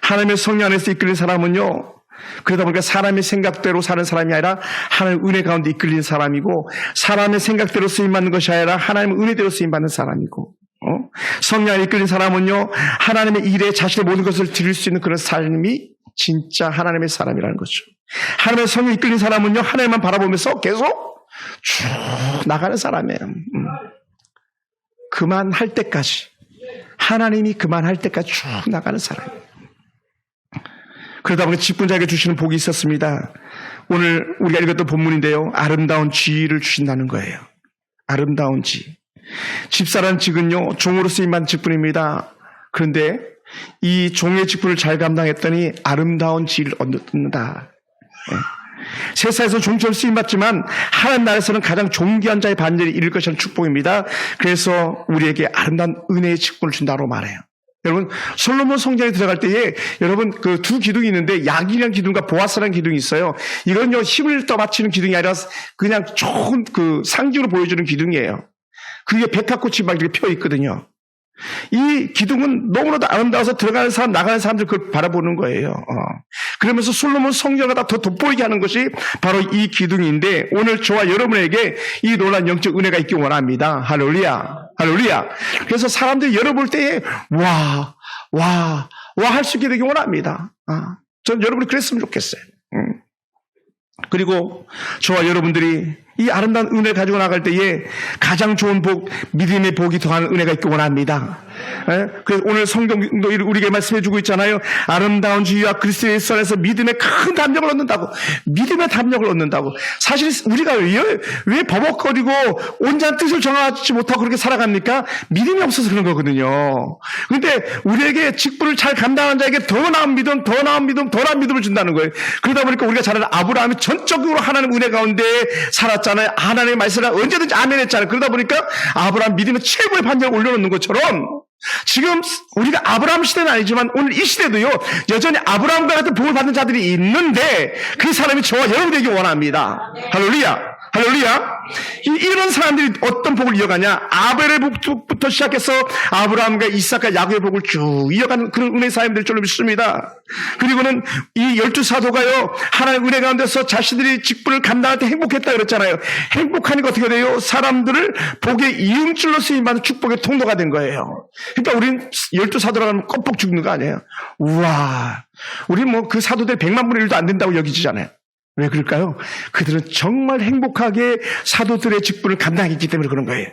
S1: 하나님의 성령 안에서 이끌린 사람은요, 그러다 보니까 사람의 생각대로 사는 사람이 아니라 하나님의 은혜 가운데 이끌린 사람이고, 사람의 생각대로 쓰임받는 것이 아니라 하나님의 은혜대로 쓰임받는 사람이고, 성령 안에 이끌린 사람은요, 하나님의 일에 자신의 모든 것을 드릴 수 있는 그런 삶이 진짜 하나님의 사람이라는 거죠. 하나님의 성령에 이끌린 사람은요, 하나님만 바라보면서 계속 쭉 나가는 사람이에요. 그만할 때까지, 하나님이 그만할 때까지 쭉 나가는 사람이에요. 그러다 보니 직분자에게 주시는 복이 있었습니다. 오늘 우리가 읽었던 본문인데요, 아름다운 지위를 주신다는 거예요. 아름다운 지. 집사라는 직은요, 종으로 쓰임받은 직분입니다. 그런데 이 종의 직분을 잘 감당했더니 아름다운 지위를 얻는다. 세상에서 종처럼 쓰임받지만 하나님 나라에서는 가장 존귀한 자의 반열에 이를 것이라는 축복입니다. 그래서 우리에게 아름다운 은혜의 직분을 준다고 말해요. 여러분, 솔로몬 성전에 들어갈 때에 여러분 그 두 기둥이 있는데 야긴이라는 기둥과 보아스라는 기둥이 있어요. 이건요, 힘을 떠받치는 기둥이 아니라 그냥 좋은 그 상징으로 보여주는 기둥이에요. 그게 백합꽃이 막 이렇게 펴 있거든요. 이 기둥은 너무나도 아름다워서 들어가는 사람, 나가는 사람들 그걸 바라보는 거예요. 그러면서 솔로몬 성전을 더 돋보이게 하는 것이 바로 이 기둥인데, 오늘 저와 여러분에게 이 놀라운 영적 은혜가 있기 원합니다. 할렐루야. 할렐루야. 그래서 사람들이 열어볼 때에 와 할 수 있게 되기 원합니다. 전 여러분이 그랬으면 좋겠어요. 그리고 저와 여러분들이 이 아름다운 은혜를 가지고 나갈 때에 가장 좋은 복, 믿음의 복이 더하는 은혜가 있기 원합니다. 그래서 오늘 성경도 우리에게 말씀해 주고 있잖아요. 아름다운 지위와 그리스도 예수 안에서 믿음의 큰 담력을 얻는다고. 믿음의 담력을 얻는다고. 사실 우리가 왜 버벅거리고 온전한 뜻을 정하지 못하고 그렇게 살아갑니까? 믿음이 없어서 그런 거거든요. 그런데 우리에게 직분을 잘 감당한 자에게 더 나은 믿음, 더 나은 믿음을 준다는 거예요. 그러다 보니까 우리가 잘 아는 아브라함이 전적으로 하나님 은혜 가운데 살았잖아요. 하나님의 말씀을 언제든지 아멘 했잖아요. 그러다 보니까 아브라함 믿음의 최고의 반열을 올려놓는 것처럼 지금 우리가 아브라함 시대는 아니지만 오늘 이 시대도요, 여전히 아브라함과 같은 복을 받는 자들이 있는데 그 사람이 저와 여러분이 되기 원합니다. 할렐루야. 할렐루야. 이런 사람들이 어떤 복을 이어가냐? 아벨의 복부터 시작해서 아브라함과 이삭과 야곱의 복을 쭉 이어가는 그런 은혜의 사람들일 줄로 믿습니다. 그리고는 이 12사도가요, 하나님의 은혜 가운데서 자신들이 직분을 감당할 때 행복했다 그랬잖아요. 행복하니까 어떻게 돼요? 사람들을 복의 이음줄로 쓰임받는 축복의 통로가 된 거예요. 그러니까 우린 12사도라고 하면 껌뻑 죽는 거 아니에요. 우와, 우리 뭐 그 사도들 100만 분의 1도 안 된다고 여기지잖아요. 왜 그럴까요? 그들은 정말 행복하게 사도들의 직분을 감당했기 때문에 그런 거예요.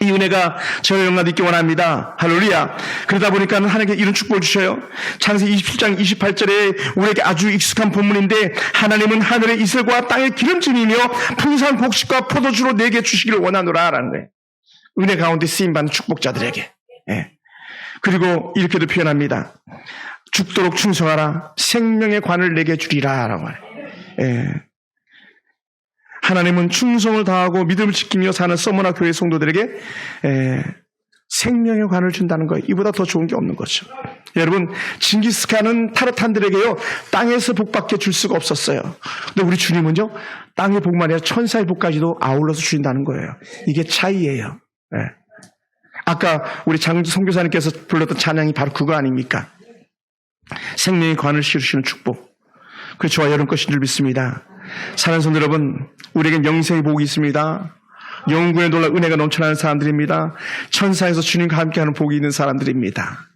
S1: 이 은혜가 저의 영광도 있기 원합니다. 할렐루야. 그러다 보니까 하나님께 이런 축복을 주셔요. 창세기 27장 28절에 우리에게 아주 익숙한 본문인데, 하나님은 하늘의 이슬과 땅의 기름짐이며 풍성한 곡식과 포도주로 내게 주시기를 원하노라 라는 거예요. 은혜 가운데 쓰임받는 축복자들에게. 그리고 이렇게도 표현합니다. 죽도록 충성하라. 생명의 관을 내게 주리라 라고 말해요. 하나님은 충성을 다하고 믿음을 지키며 사는 서머나 교회 성도들에게 생명의 관을 준다는 거예요. 이보다 더 좋은 게 없는 거죠. 여러분, 징기스칸은 타르탄들에게요, 땅에서 복밖에 줄 수가 없었어요. 근데 우리 주님은요, 땅의 복만 아니라 천사의 복까지도 아울러서 주신다는 거예요. 이게 차이예요. 아까 우리 장주 선교사님께서 불렀던 찬양이 바로 그거 아닙니까? 생명의 관을 씌우시는 축복. 그 저와 여러분 것인 줄 믿습니다. 사랑하는 성도 여러분, 우리에겐 영생의 복이 있습니다. 영구의 놀라운 은혜가 넘쳐나는 사람들입니다. 천사에서 주님과 함께하는 복이 있는 사람들입니다.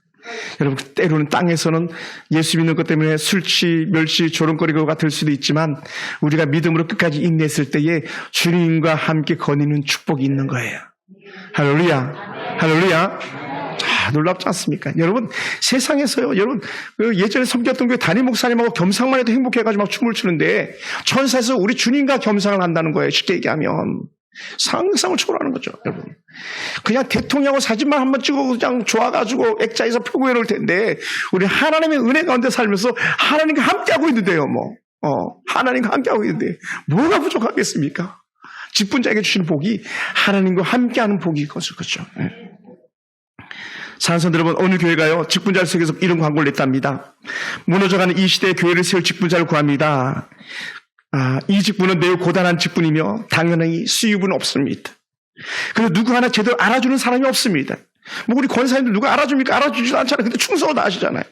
S1: 여러분, 때로는 땅에서는 예수 믿는 것 때문에 술취, 멸시, 조롱거리가 될 수도 있지만 우리가 믿음으로 끝까지 인내했을 때에 주님과 함께 거니는 축복이 있는 거예요. 할렐루야. 할렐루야. 놀랍지 않습니까? 여러분, 세상에서요, 여러분, 예전에 섬겼던 교회 담임 목사님하고 겸상만 해도 행복해가지고 막 춤을 추는데, 천사에서 우리 주님과 겸상을 한다는 거예요. 쉽게 얘기하면. 상상을 초월하는 거죠, 여러분. 그냥 대통령하고 사진만 한번 찍고 그냥 좋아가지고 액자에서 표구해 놓을 텐데, 우리 하나님의 은혜 가운데 살면서 하나님과 함께하고 있는데요, 하나님과 함께하고 있는데, 뭐가 부족하겠습니까? 직분자에게 주시는 복이 하나님과 함께하는 복이 거죠, 그렇죠? 사랑하는 여러분, 어느 교회가요 직분자를 세우기 위해서 이런 광고를 냈답니다. 무너져가는 이 시대에 교회를 세울 직분자를 구합니다. 이 직분은 매우 고단한 직분이며 당연히 수입은 없습니다. 그래서 누구 하나 제대로 알아주는 사람이 없습니다. 뭐 우리 권사님들 누가 알아줍니까? 알아주지도 않잖아요. 근데 충성을 다 하시잖아요.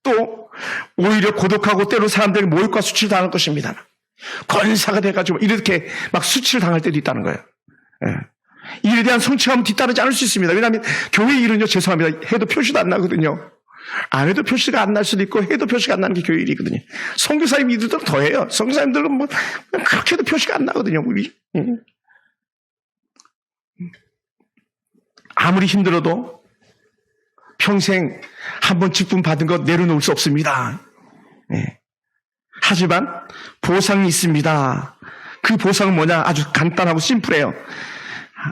S1: 또 오히려 고독하고 때로 사람들에게 모욕과 수치를 당할 것입니다. 권사가 돼가지고 이렇게 막 수치를 당할 때도 있다는 거예요. 이 일에 대한 성취감은 뒤따르지 않을 수 있습니다. 왜냐하면 교회 일은요, 죄송합니다, 해도 표시도 안 나거든요. 안 해도 표시가 안 날 수도 있고 해도 표시가 안 나는 게 교회 일이거든요. 선교사님 이들은 더해요. 선교사님들은 뭐 그렇게 해도 표시가 안 나거든요. 우리 아무리 힘들어도 평생 한번 직분 받은 것 내려놓을 수 없습니다. 하지만 보상이 있습니다. 그 보상은 뭐냐? 아주 간단하고 심플해요.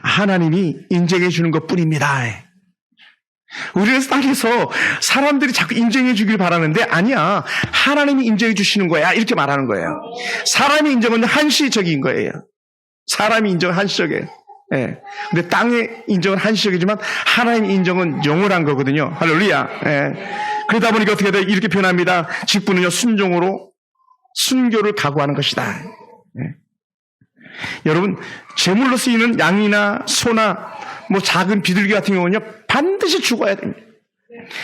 S1: 하나님이 인정해 주는 것 뿐입니다. 우리는 땅에서 사람들이 자꾸 인정해 주길 바라는데 아니야. 하나님이 인정해 주시는 거야. 이렇게 말하는 거예요. 사람의 인정은 한시적인 거예요. 사람이 인정은 한시적이에요. 근데 땅의 인정은 한시적이지만 하나님의 인정은 영원한 거거든요. 할렐루야. 그러다 보니까 어떻게 돼요? 이렇게 표현합니다. 직분은요, 순종으로 순교를 각오하는 것이다. 여러분, 제물로 쓰이는 양이나 소나 뭐 작은 비둘기 같은 경우는요, 반드시 죽어야 됩니다.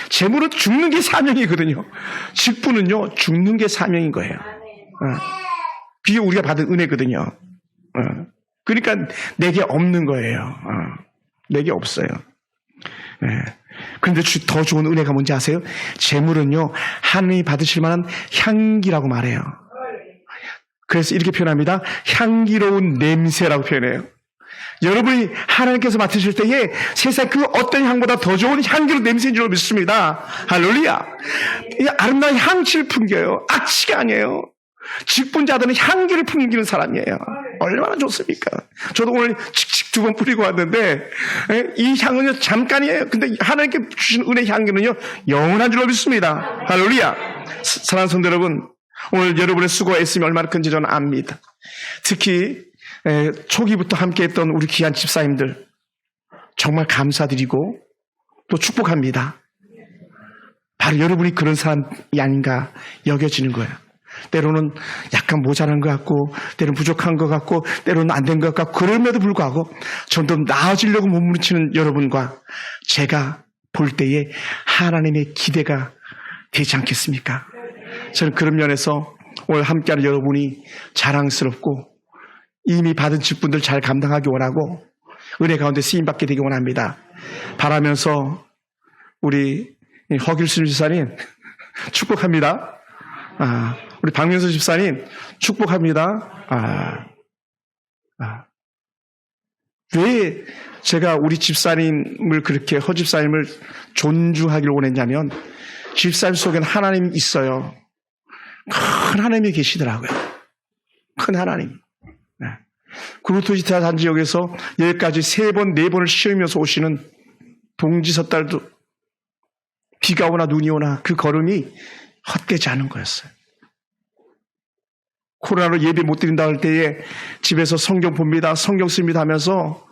S1: 제물은 죽는 게 사명이거든요. 직분은요, 죽는 게 사명인 거예요. 그게 우리가 받은 은혜거든요. 그러니까 내게 없는 거예요. 내게 없어요. 그런데 더 좋은 은혜가 뭔지 아세요? 제물은요, 하나님이 받으실 만한 향기라고 말해요. 그래서 이렇게 표현합니다. 향기로운 냄새라고 표현해요. 여러분이 하나님께서 맡으실 때에 세상 그 어떤 향보다 더 좋은 향기로운 냄새인 줄 믿습니다. 할렐루야. 이 아름다운 향취를 풍겨요. 악취가 아니에요. 직분자들은 향기를 풍기는 사람이에요. 얼마나 좋습니까? 저도 오늘 칙칙 2번 뿌리고 왔는데 이 향은요 잠깐이에요. 근데 하나님께 주신 은혜 향기는요 영원한 줄로 믿습니다. 할렐루야. 사랑하는 성도 여러분, 오늘 여러분의 수고가 있으면 얼마나 큰지 저는 압니다. 특히 초기부터 함께했던 우리 귀한 집사님들 정말 감사드리고 또 축복합니다. 바로 여러분이 그런 사람이 아닌가 여겨지는 거예요. 때로는 약간 모자란 것 같고 때로는 부족한 것 같고 때로는 안 된 것 같고 그럼에도 불구하고 좀 더 나아지려고 몸부림치는 여러분과 제가 볼 때에 하나님의 기대가 되지 않겠습니까? 저는 그런 면에서 오늘 함께하는 여러분이 자랑스럽고 이미 받은 직분들 잘 감당하기 원하고 은혜 가운데 쓰임받게 되기 원합니다. 바라면서 우리 허길순 집사님 축복합니다. 우리 박명수 집사님 축복합니다. 왜 제가 우리 집사님을 그렇게 허 집사님을 존중하기를 원했냐면 집사님 속에는 하나님이 있어요. 큰 하나님이 계시더라고요. 큰 하나님. 구루토지타 단지역에서 여기까지 3번, 4번을 쉬면서 오시는 동지섣달도 비가 오나 눈이 오나 그 걸음이 헛되지 않은 거였어요. 코로나로 예배 못 드린다 할 때에 집에서 성경 봅니다. 성경 씁니다 하면서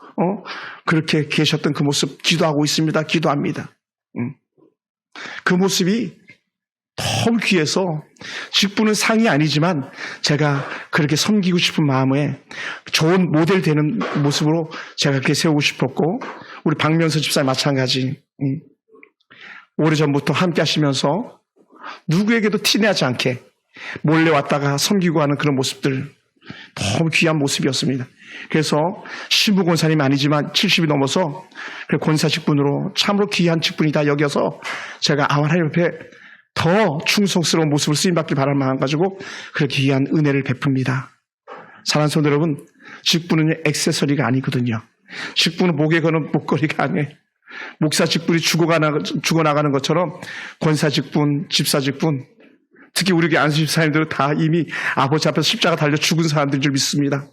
S1: 그렇게 계셨던 그 모습 기도하고 있습니다. 기도합니다. 그 모습이 너무 귀해서 직분은 상이 아니지만 제가 그렇게 섬기고 싶은 마음에 좋은 모델 되는 모습으로 제가 그렇게 세우고 싶었고 우리 박명수 집사님 마찬가지 오래전부터 함께 하시면서 누구에게도 티내지 않게 몰래 왔다가 섬기고 하는 그런 모습들 너무 귀한 모습이었습니다. 그래서 신부 권사님이 아니지만 70이 넘어서 권사 직분으로 참으로 귀한 직분이다 여겨서 제가 하나님 옆에 더 충성스러운 모습을 쓰임받길 바라는 마음 가지고 그렇게 귀한 은혜를 베풉니다. 사랑하는 성도 여러분, 직분은 액세서리가 아니거든요. 직분은 목에 거는 목걸이가 아니에요. 목사 직분이 죽어나가는 것처럼 권사 직분, 집사 직분, 특히 우리 교회 안수 집사님들은 다 이미 아버지 앞에서 십자가 달려 죽은 사람들인 줄 믿습니다.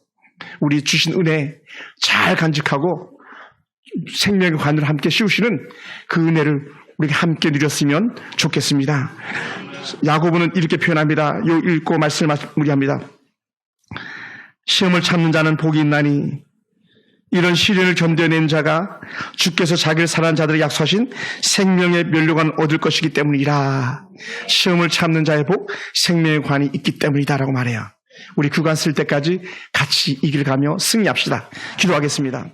S1: 우리 주신 은혜 잘 간직하고 생명의 관을 함께 씌우시는 그 은혜를 우리가 함께 누렸으면 좋겠습니다. 야고보는 이렇게 표현합니다. 요 읽고 말씀을 마무리합니다. 시험을 참는 자는 복이 있나니 이런 시련을 견뎌낸 자가 주께서 자기를 사랑하는 자들에게 약속하신 생명의 면류관을 얻을 것이기 때문이라. 시험을 참는 자의 복, 생명의 관이 있기 때문이다라고 말해요. 우리 그 관 쓸 때까지 같이 이 길 가며 승리합시다. 기도하겠습니다.